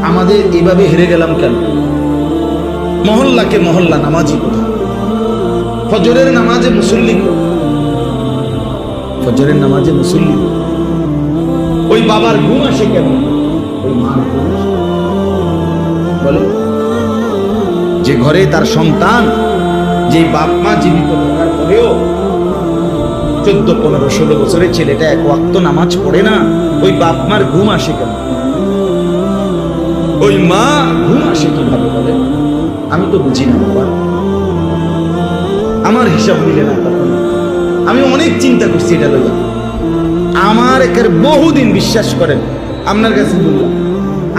আমাদের এইভাবে হেরে গেলাম কেন? মহল্লাকে মহল্লা নামাজি কোথায়? ফজরের নামাজে মুসল্লি, ফজরের নামাজে মুসল্লি। ওই বাবার ঘুম আসে কেন? ওই মার ঘুম আসে। বলে যে ঘরে তার সন্তান, যে বাপ মা জীবিত থাকার পরেও 14, 15, 16 বছরের ছেলেটা এক ওয়াক্ত নামাজ পড়ে না, ওই বাপ মার ঘুম আসে কেন? ওই মা ঘুম আসে কিভাবে? বলে আমি তো বুঝি না বাবা, আমার হিসাব মিলে না। তখন আমি অনেক চিন্তা করছি এটা লইয়া, আমার একের বহুদিন, বিশ্বাস করেন আপনার কাছে বললাম,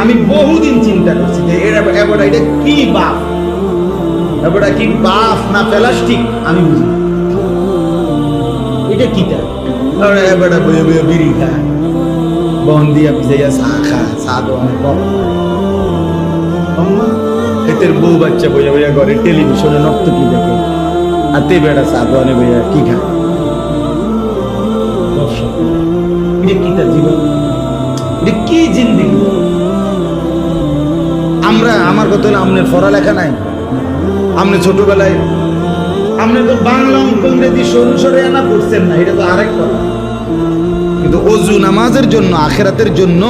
আমি বহুদিন চিন্তা করছি যে এটা কি বাপ, এটা কি বাপ না প্লাস্টিক, আমি বুঝি এটা কি বিড়ি খা, বন দিয়া ভিজাইয়া চা খা, চা দোয়ানে এদের বউ বাচ্চা বইয়া বইয়া ঘরে টেলিভিশনে নর্তকী দেখে, আর তে বেড়া চা দোয়ানে বইয়া কি খা। এটা কি তার জীবন? এটা কি জিন্দেগি? আমরা, আমার কথা হলো আপনার পড়ালেখা নাই, আপনি ছোটবেলায় আপনি তো বাংলা অঙ্ক ইংরেজি সরু সরে আনা করছেন না, এটা তো আরেক কথা। কিন্তু ওযু নামাজের জন্য, আখিরাতের জন্য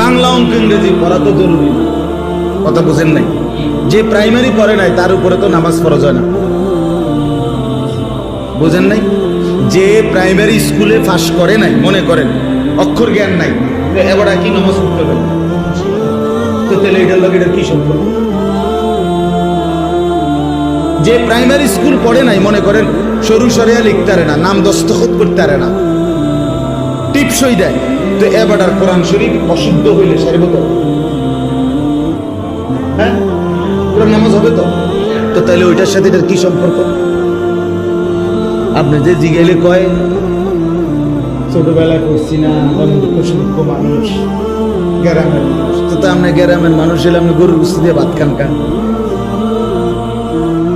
বাংলা অঙ্ক ইংরেজি পড়া তো জরুরি না। কথা বুঝেন নাই? যে প্রাইমারি পড়ে নাই তার উপরে তো নামাজ ফরজ হয় না। বুঝেন নাই? যে প্রাইমারি স্কুলে পাস করে নাই, মনে করেন অক্ষর জ্ঞান নাই, এবার কি নামাজ পড়তে হবে? তো তাহলে এটার লগে এটার কি সম্পর্ক? যে প্রাইমারি স্কুল পড়ে নাই, মনে করেন সরু সরিয়া লিখতে পারে না, নাম দস্তখত করতে পারে না, টিপসই দেয়, তো এবার আর কোরআন শরীফ অশুদ্ধ হইলে সারিব তো? হ্যাঁ, কোরআন নামাজ হবে তো? তো তাহলে ওইটার সাথে এটার কি সম্পর্ক? আপনি যে জিগাইলে কয় ছোটবেলায় করছি না, মানুষ গ্রামের মানুষ, তো আপনি গ্রামের মানুষ হলে আপনি গরুর গোশত দিয়ে ভাত খান কা?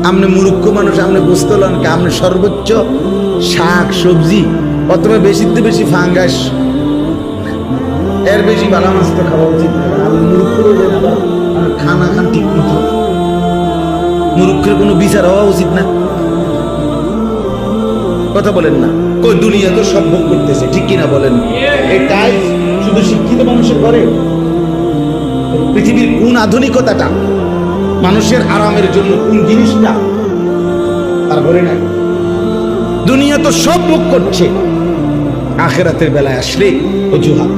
আপনি মূর্খ মানুষ, আপনি বুঝতে হলেন কা? আপনি সর্বোচ্চ শাক সবজি অথবা বেশিতে বেশি ফাঙ্গাস, এর বেশি ভালো মাছ তো খাওয়া উচিত না। আপনি মূর্খ হলেন, আবার খানা খান ঠিক মতো। মূর্খের কোনো বিচার হওয়া উচিত না। কথা বলেন না? কই দুনিয়া তো সব ভোগ করতেছে, ঠিক কিনা বলেন? এটাই শুধু শিক্ষিত মানুষের ঘরে? পৃথিবীর কোন আধুনিকতাটা, মানুষের আরামের জন্য কোন জিনিসটা তার ঘরে নাই? দুনিয়া তো সব ভোগ করছে, আখিরাতের বেলায় আসলে অজুহাত।